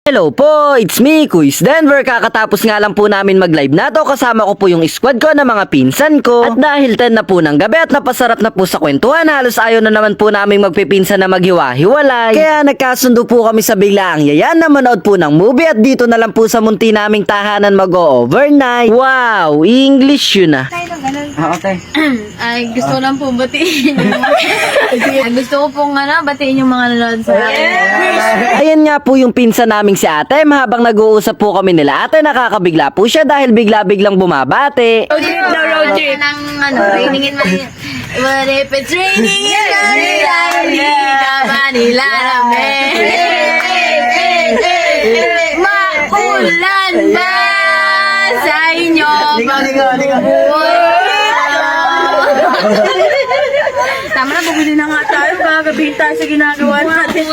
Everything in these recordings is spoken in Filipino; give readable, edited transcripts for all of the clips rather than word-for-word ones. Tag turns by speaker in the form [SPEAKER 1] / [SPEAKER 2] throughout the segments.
[SPEAKER 1] Hello po, it's me, Kuis Denver. Kakatapos nga lang po namin mag-live na to. Kasama ko po yung squad ko na mga pinsan ko. At dahil 10 na po ng gabi at napasarap na po sa kwentuhan, halos ayaw na naman po namin magpipinsan na maghiwa-hiwalay. Kaya nagkasundo po kami sa biglaang yayan na manood po ng movie at dito na lang po sa munti naming tahanan mag-o-overnight. Wow, English yun ah.
[SPEAKER 2] Okay.
[SPEAKER 3] Ay, gusto lang po batiin Ay, gusto ko pong batiin yung mga nanonood sa akin.
[SPEAKER 1] Ayan nga po yung pinsan namin si ate. Habang nag-uusap po kami nila ate, nakakabigla po siya dahil bigla-biglang bumabate.
[SPEAKER 3] Road trip. Rainingin man yun. What if it's raining in Manila Maulan ba sa inyo? Tama na, bumili na nga tayo. Gagabihin tayo sa ginagawa natin.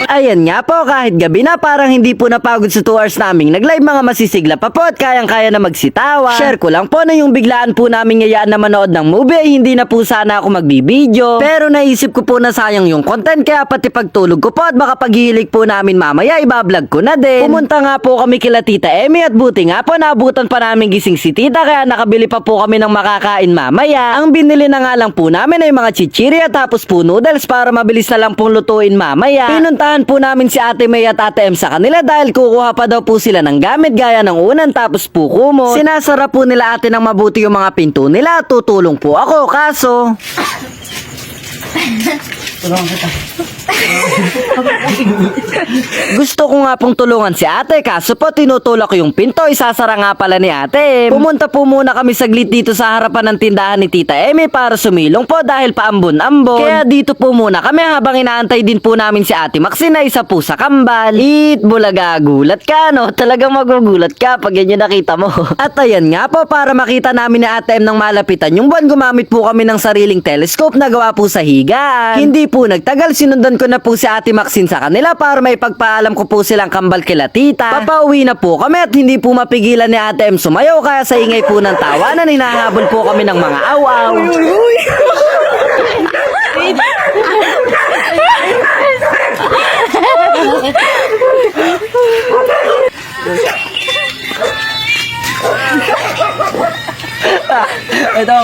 [SPEAKER 1] Ayan nga po, kahit gabi na parang hindi po napagod sa 2 hours naming nag-live, mga masisigla pa po at kayang-kaya na magsitawa. Share ko lang po na yung biglaan po namin yayaan na manood ng movie ay hindi na po sana ako magbibideo. Pero naisip ko po na sayang yung content kaya pati pagtulog ko po at baka paghihilig po namin mamaya ibablog ko na din. Pumunta nga po kami kila Tita Emmy at buti nga po naabutan pa namin gising si Tita kaya nakabili pa po kami ng makakain mamaya. Ang binili na nga lang po namin ay mga chichirya tapos po noodles para mabilis na lang pong lutuin mamaya. Pinuntahan po namin si Ate May at Ate M sa kanila dahil kukuha pa daw po sila ng gamit gaya ng unan tapos po kumot. Sinasara po nila ate ng mabuti yung mga pinto nila. Tutulong po ako kaso gusto ko nga pong tulungan si ate kaso po tinutulak ko yung pinto, isasara nga pala ni ate. Pumunta po muna kami saglit dito sa harapan ng tindahan ni Tita Emmy para sumilong po dahil paambon-ambon. Kaya dito po muna kami habang inaantay din po namin si Ate Maxine na isa po sa kambal. Bulaga, gulat ka no? Talagang magugulat ka pag yan yung nakita mo. At ayan nga po, para makita namin ni Ate M ng malapitan yung buwan, gumamit po kami ng sariling telescope na gawa po sa higaan. Hindi po nagtagal, sinundan ko na po si Ate Maxine sa kanila para may pagpaalam ko po silang kambal kila Tita. Papauwi na po kami at hindi po mapigilan ni Ate M sumayaw kaya sa ingay po ng tawanan hinahabol po kami ng mga aw-aw.
[SPEAKER 2] Ito.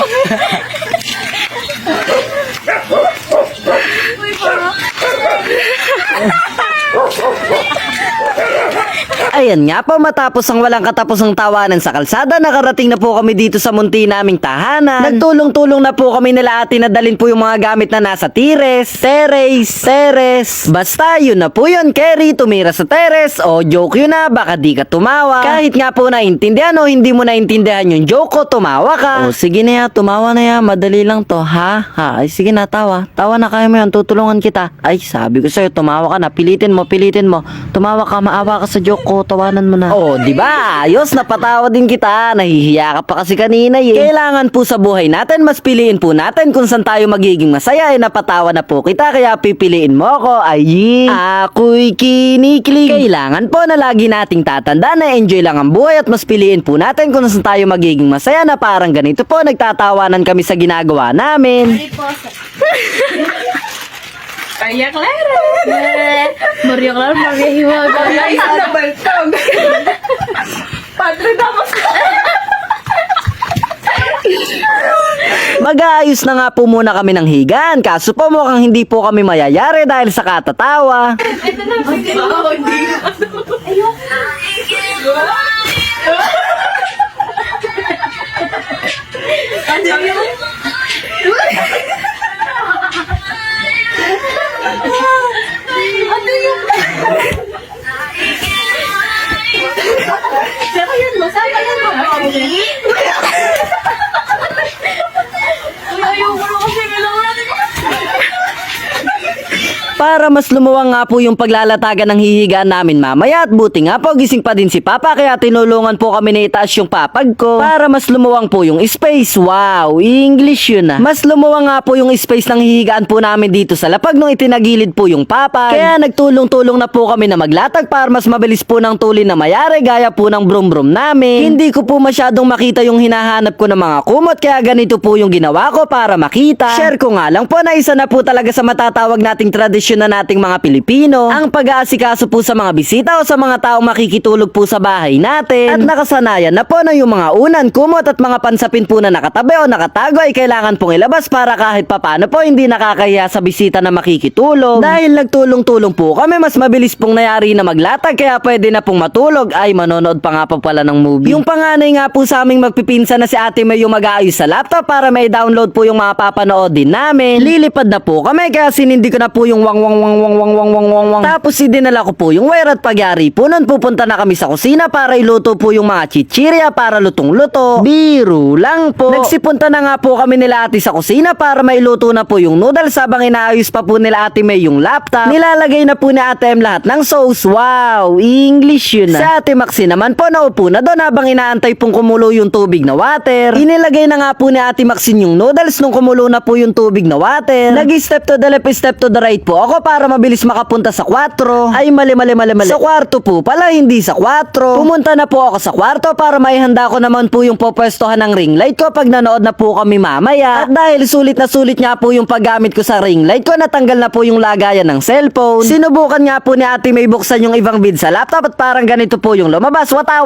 [SPEAKER 1] Ayan nga po, matapos ang walang katapusang tawanan sa kalsada, nakarating na po kami dito sa munti naming tahanan. Nagtulong-tulong na po kami nila ate na dalhin po yung mga gamit na nasa teres. Basta yun na po yun, Kerry, tumira sa teres. O joke yun na, baka di ka tumawa. Kahit nga po naintindihan o hindi mo naintindihan yung joke ko, tumawa ka. O sige na ya, tumawa na ya, madali lang to, ha? Ay sige na, tawa na, kaya mo yan, tutulungan kita. Ay sabi ko sa'yo, tumawa ka na, pilitin mo. Tumawa ka, maawa ka sa joke ko, tawanan mo na. Oh, di ba? Ayos, napatawa din kita. Nahihiya ka pa kasi kanina eh. Kailangan po sa buhay natin, mas piliin po natin kung saan tayo magiging masaya. Napatawa na po kita, kaya pipiliin mo ako. Ay, ako'y kinikilig. Kailangan po na lagi nating tatanda na enjoy lang ang buhay at mas piliin po natin kung saan tayo magiging masaya na parang ganito po, nagtatawanan kami sa ginagawa namin.
[SPEAKER 3] Maria Clara. Maria Clara, Maria Hiwag.
[SPEAKER 2] Isa na baltog. Padre Damos.
[SPEAKER 1] Mag-aayos na nga po muna kami ng higaan. Kaso po mukhang hindi po kami mayayari dahil sa katatawa.
[SPEAKER 3] Ito na,
[SPEAKER 1] Para mas lumuwang nga po yung paglalatagan ng hihigaan namin mamaya at buti nga po gising pa din si Papa kaya tinulungan po kami na itaas yung papag ko para mas lumuwang po yung space. Wow, English yun ah. Mas lumuwang nga po yung space ng hihigaan po namin dito sa lapag nung itinagilid po yung papag. Kaya nagtulong-tulong na po kami na maglatag para mas mabilis po ng tulin na mayari gaya po ng brum-brum namin. Hindi ko po masyadong makita yung hinahanap ko ng mga kumot kaya ganito po yung ginawa ko para makita. Share ko nga lang po na isa na po talaga sa matatawag nating tradisyon na nating mga Pilipino, ang pag-aasikaso po sa mga bisita o sa mga taong makikitulog po sa bahay natin. At nakasanayan na po na yung mga unan, kumot at mga pansapin po na nakatabi o nakatago ay kailangan pong ilabas para kahit papano po hindi nakakahiya sa bisita na makikitulog. Dahil nagtulong-tulong po kami, mas mabilis pong nayari na maglatag kaya pwede na pong matulog. Ay, manonood pa nga pa pala ng movie. Yung panganay nga po sa aming magpipinsa na si Ate May yung mag-aayos sa laptop para may download po yung mga papanoodin namin. Lilipad na po kami kaya sinindi ko na po yung wang. Tapos idinala ko po yung wire at pagyari po nun pupunta na kami sa kusina para iluto po yung mga chichirya para lutong-luto. Biro lang po. Nagsipunta na nga po kami nila ate sa kusina para mailuto na po yung noodles habang inaayos pa po nila Ate May yung laptop. Nilalagay na po ni Ate M lahat ng sauce. Wow, English yun na. Si Ate Maxine naman po naupo na doon habang inaantay pong kumulo yung tubig na water. Inilagay na nga po ni Ate Maxine yung noodles nung kumulo na po yung tubig na water. Nag-step to the left, step to the right po ako para mabilis makapunta sa 4. Ay, mali. Sa kwarto po pala, hindi sa 4. Pumunta na po ako sa kwarto para maihanda ko naman po yung popwestohan ng ring light ko pag nanood na po kami mamaya. At dahil sulit na sulit nga po yung paggamit ko sa ring light ko, natanggal na po yung lagayan ng cellphone. Sinubukan nga po ni Ate May buksan yung ibang vid sa laptop at parang ganito po yung lumabas. Wata.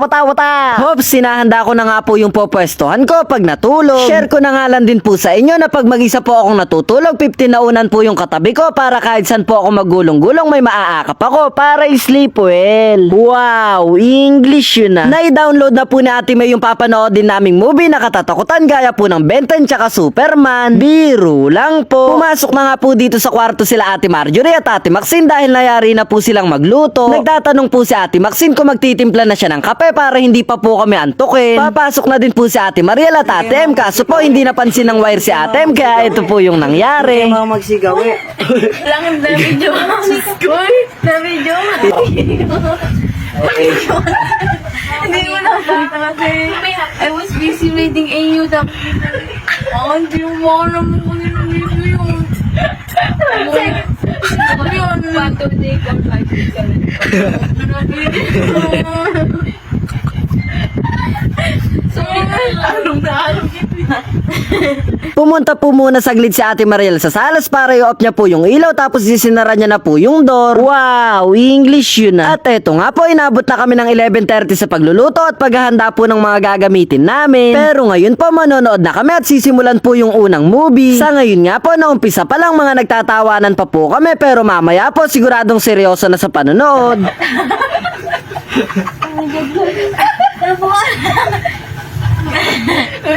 [SPEAKER 1] Hops, sinahanda ko na nga po yung popwestohan ko pag natulog. Share ko na nga lang din po sa inyo na pag mag-isa po akong natutulog, 15 na unan po yung katabi ko para kahit saan po ako magulong-gulong may maaakap ako para sleep well. Wow, English yun na. Nai-download na po ni Ate May yung papanoodin naming movie na katatakutan gaya po ng Ben 10 tsaka Superman. Biro lang po. Pumasok na nga po dito sa kwarto sila Ate Marjorie at Ate Maxine dahil nayari na po silang magluto. Nagtatanong po si Ate Maxine kung magtitimpla na siya ng kape para hindi pa po kami antukin. Papasok na din po si Ate Mariel at Ate M kaso po hindi napansin ng wire si Ate M kaya ito po yung nangyari.
[SPEAKER 2] Mga magsigaw eh.
[SPEAKER 3] Lang na video. Uy, na video. Hindi mo nakita kasi I was busy reading AU. Hindi mo alam mo kung yung video yun. Ano yun? 1, 2, 3, 4, 5, 6, 7. So, anong
[SPEAKER 1] Pumunta po muna saglit si Ate Mariel sa salas para i-off niya po yung ilaw tapos isinara niya na po yung door. Wow, English yun na. At eto nga po, inabot na kami ng 11:30 sa pagluluto at paghahanda po ng mga gagamitin namin. Pero ngayon po manonood na kami at sisimulan po yung unang movie. Sa ngayon nga po, naumpisa pa lang mga nagtatawanan pa po kami pero mamaya po siguradong seryoso na sa panonood.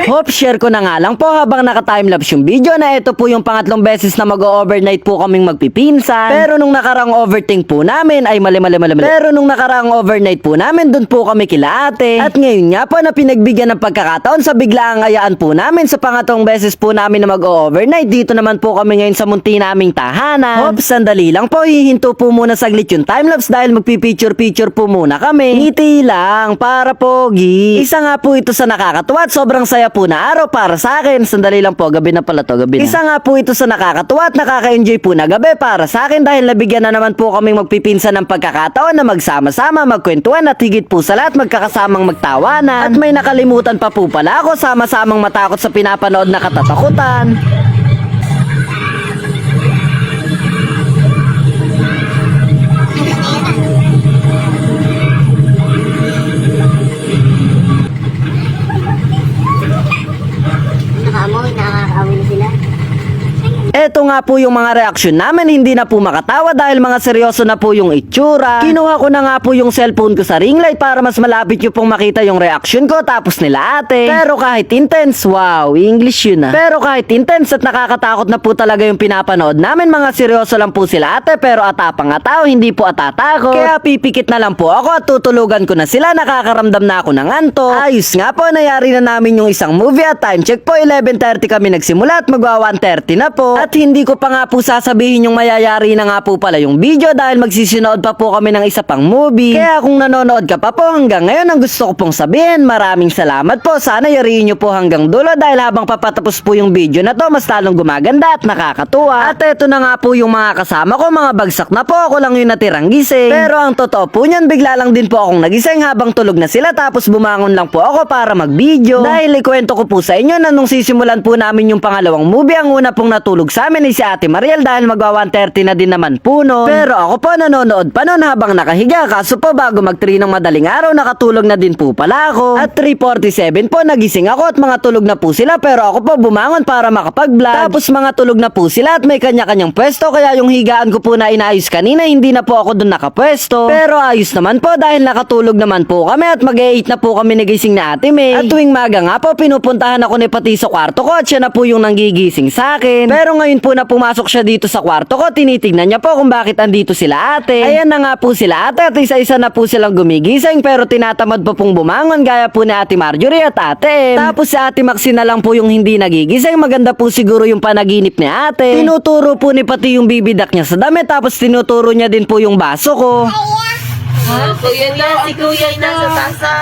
[SPEAKER 1] Hope share ko na nga lang po habang naka-timelapse yung video na ito po yung pangatlong beses na mag-overnight po kaming magpipinsan. Pero nung nakarang overthink po namin ay mali. Pero nung nakarang overnight po namin dun po kami kila ate. At ngayon nga po na pinagbigyan ng pagkakataon sa biglaang ayaan po namin sa pangatlong beses po namin na mag-overnight. Dito naman po kami ngayon sa munti naming tahanan. Hope sandali lang po, hihinto po muna saglit yung timelapse dahil magpipicture-picture po muna kami. Ngiti lang para pogi. Isa nga po ito sa nakakatuwa at sobrang saya po na araw para sa akin. Sandali lang po, gabi na pala to, gabi na. Isa nga po ito sa nakakatuwa at nakaka-enjoy po na gabi para sa akin dahil nabigyan na naman po kaming magpipinsan ng pagkakataon na magsama-sama, magkwentuhan at higit po sa lahat magkakasamang magtawanan. At may nakalimutan pa po pala ako, sama-samang matakot sa pinapanood na katatakutan.
[SPEAKER 4] Nakakaamoy na sila.
[SPEAKER 1] Eto nga po yung mga reaksyon namin, hindi na po makatawa dahil mga seryoso na po yung itsura. Kinuha ko na nga po yung cellphone ko sa ring light para mas malapit nyo pong makita yung reaksyon ko tapos nila ate. Pero kahit intense, wow, English yun na. Pero kahit intense at nakakatakot na po talaga yung pinapanood namin, mga seryoso lang po sila ate pero atapang atao, hindi po atatakot. Kaya pipikit na lang po ako at tutulugan ko na sila, nakakaramdam na ako ng anto. Ayos nga po, nayari na namin yung isang movie at time check po, 11:30 kami nagsimula at magwa 1:30 na po. At hindi ko pa nga po sasabihin yung mayayari na nga po pala yung video dahil magsisinood pa po kami ng isa pang movie. Kaya kung nanonood ka pa po hanggang ngayon, ang gusto ko pong sabihin, maraming salamat po. Sana yariin nyo po hanggang dulo dahil habang papatapos po yung video na to, mas lalong gumaganda at nakakatuwa. At eto na nga po yung mga kasama ko, mga bagsak na po, ako lang yung natirang gising. Pero ang totoo po niyan, bigla lang din po akong nagising habang tulog na sila tapos bumangon lang po ako para mag-video. Dahil ikwento ko po sa inyo na nung sisimulan po namin yung pangalawang movie, ang una pong natulog sa amin ay si Ate Mariel dahil magwa 1:30 na din naman po noon. Pero ako po nanonood pa noon habang nakahiga, kaso po bago mag 3 ng madaling araw nakatulog na din po pala ako. At 3:47 po nagising ako at mga tulog na po sila, pero ako po bumangon para makapag-vlog. Tapos mga tulog na po sila at may kanya-kanyang pwesto, kaya yung higaan ko po na inaayos kanina hindi na po ako dun nakapwesto. Pero ayos naman po dahil nakatulog naman po kami at mag-8 na po kami nagising na Ate May. At tuwing maga nga po pinupuntahan ako ni Pati sa kwarto ko at siya na po yung nanggigising sa akin. Pero ngayon po na pumasok siya dito sa kwarto ko, tinitignan niya po kung bakit andito sila ate. Ayan na nga po sila ate at isa-isa na po silang gumigising, pero tinatamad pa pong bumangon gaya po ni Ate Marjorie at Ate M. Tapos si Ate Maxine na lang po yung hindi nagigising. Maganda po siguro yung panaginip ni ate. Tinuturo po ni Pati yung bibidak niya sa damit, tapos tinuturo niya din po yung baso ko.
[SPEAKER 3] Kuya na, si Kuya na sa tasa.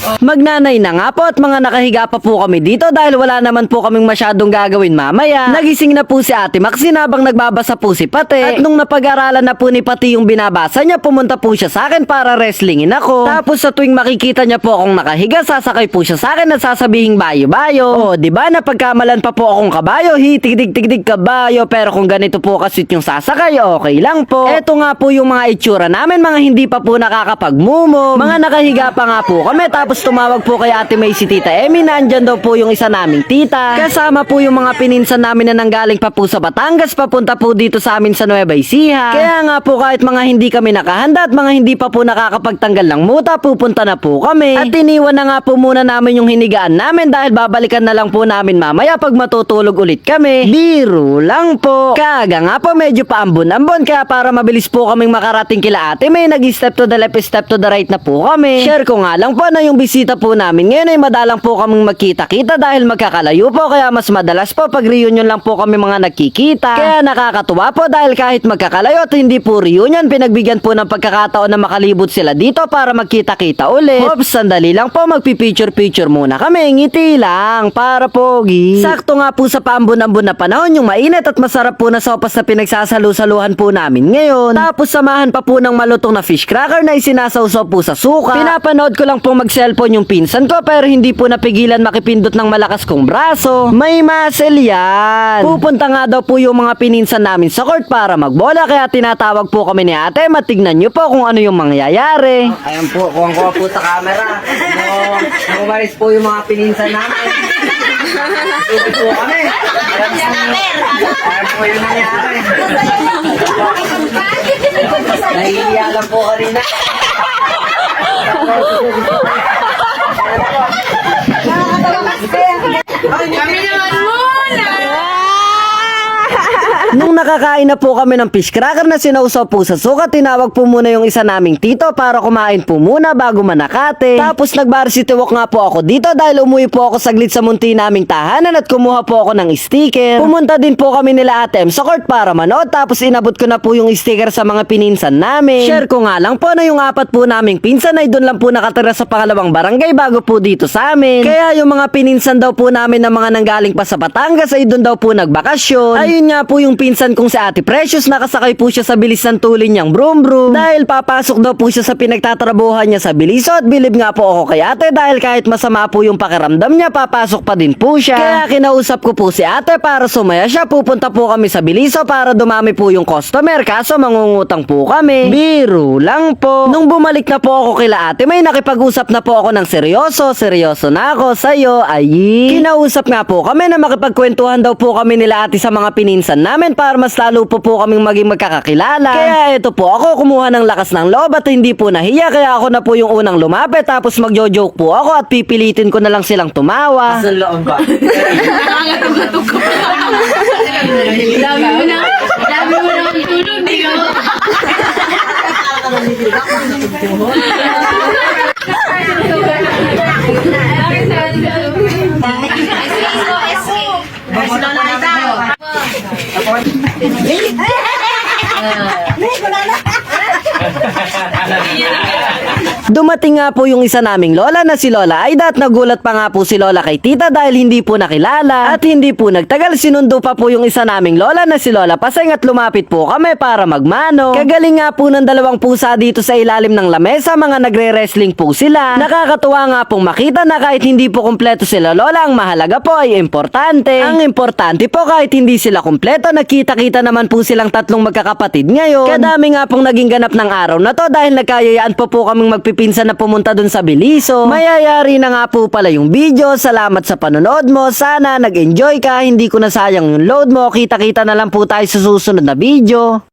[SPEAKER 1] Magnanay na nga po at mga nakahiga pa po kami dito dahil wala naman po kaming masyadong gagawin mamaya. Nagising na po si Ate Maxine habang nagbabasa po si Pati. At nung napag-aralan na po ni Pati yung binabasa niya, pumunta po siya sa akin para wrestlingin ako. Tapos sa tuwing makikita niya po akong nakahiga, sasakay po siya sa akin at sasabihing bayo-bayo. O, diba napagkamalan pa po akong kabayo, hitig-dig-dig kabayo, pero kung ganito po kasi yung sasakay, okay lang po. Eto nga po yung mga itsura namin, mga hindi pa po nakakapagmumo. Mga nakahiga pa nga po kami, tapos tumawag po kay Ate May si Tita Emmy na andyan daw po yung isa naming tita. Kasama po yung mga pininsan namin na nanggaling pa po sa Batangas papunta po dito sa amin sa Nueva Ecija. Kaya nga po kahit mga hindi kami nakahanda at mga hindi pa po nakakapagtanggal ng muta, pupunta na po kami. At iniwan na nga po muna namin yung hinigaan namin dahil babalikan na lang po namin mamaya pag matutulog ulit kami. Biro lang po. Kaga nga po medyo paambon-ambon, kaya para mabilis po kaming makarating kila Ate May, nag-step to the left, step to the right na po kami. Share ko nga lang po na yung bisita po namin ngayon ay madalang po kaming magkita-kita dahil magkakalayo po, kaya mas madalas po pag reunion lang po kami mga nagkikita. Kaya nakakatuwa po dahil kahit magkakalayo at hindi po reunion, pinagbigyan po ng pagkakataon na makalibot sila dito para magkita-kita ulit. Hops, sandali lang po, magpipicture-picture muna kami, ngiti lang para pogi. Sakto nga po sa paambon-ambon na panahon yung mainit at masarap po na sopas na pinagsasalu-saluhan po namin ngayon. Tapos samahan pa po ng malutong na fish cracker na isinasawsaw po sa suka. Pinapanood ko lang po mag-cellphone yung pinsan ko, pero hindi po napigilan makipindot ng malakas kong braso. May muscle yan. Pupunta nga daw po yung mga pininsan namin sa court para magbola, kaya tinatawag po kami ni ate. Matignan nyo po kung ano yung mangyayari.
[SPEAKER 2] Ayan po, kuha po sa camera. Umalis po yung mga pininsan namin. Tubig po kami. Ayan po yung nangyari. Nahihiya lang po kanina.
[SPEAKER 3] Kami naman muna.
[SPEAKER 1] Nung nakakain na po kami ng fish cracker na sinausaw po sa suka, tinawag po muna yung isa naming tito para kumain po muna bago manakate. Tapos nag-varsity walk nga po ako dito dahil umuwi po ako saglit sa munti naming tahanan at kumuha po ako ng sticker. Pumunta din po kami nila Ate M sa court para manood, tapos inabot ko na po yung sticker sa mga pininsan namin. Share ko nga lang po na yung apat po naming pinsan ay doon lang po nakatira sa pangalawang barangay bago po dito sa amin. Kaya yung mga pininsan daw po namin na mga nanggaling pa sa Batangas ay doon daw po nagbakasyon. Ayun nga po yung pinsan kong si Ate Precious, nakasakay po siya sa bilis ng tulin niyang brum brum dahil papasok daw po siya sa pinagtatrabuhan niya sa Biliso, at bilib nga po ako kay ate dahil kahit masama po yung pakiramdam niya, papasok pa din po siya. Kaya kinausap ko po si ate para sumaya siya. Pupunta po kami sa Biliso para dumami po yung customer, kaso mangungutang po kami. Biro lang po. Nung bumalik na po ako kila ate May, nakipag-usap na po ako ng seryoso na ako sa'yo, ayi. Kinausap nga po kami na makipagkwentuhan daw po kami nila ate sa mga pininsan namin para mas lalo po kaming maging magkakakilala. Kaya ito po ako, kumuha ng lakas ng loob at hindi po nahiya, kaya ako na po yung unang lumapit, tapos magjo-joke po ako at pipilitin ko na lang silang tumawa.
[SPEAKER 2] Sa loob ba?
[SPEAKER 3] Nakakatog-tog ka pa. Dami mo na matulog, di ka?
[SPEAKER 1] Dumating nga po yung isa naming lola na si Lola Aida at nagulat pa nga po si Lola kay tita dahil hindi po nakilala. At hindi po nagtagal, sinundo pa po yung isa naming lola na si Lola Paseng at lumapit po kami para magmano. Kagaling nga po ng dalawang pusa dito sa ilalim ng lamesa, mga nagre-wrestling po sila. Nakakatuwa nga pong makita na kahit hindi po kumpleto sila lola, ang mahalaga po ay importante. Ang importante po kahit hindi sila kumpleto, nagkita-kita naman po silang tatlong magkakapatid ngayon. Kadami nga pong naging ganap ng araw na to dahil nagkayayaan po kaming magpipinsan na pumunta dun sa Biliso. Mayayari na nga po pala yung video. Salamat sa panonood mo. Sana nag-enjoy ka. Hindi ko na sayang yung load mo. Kita-kita na lang po tayo sa susunod na video.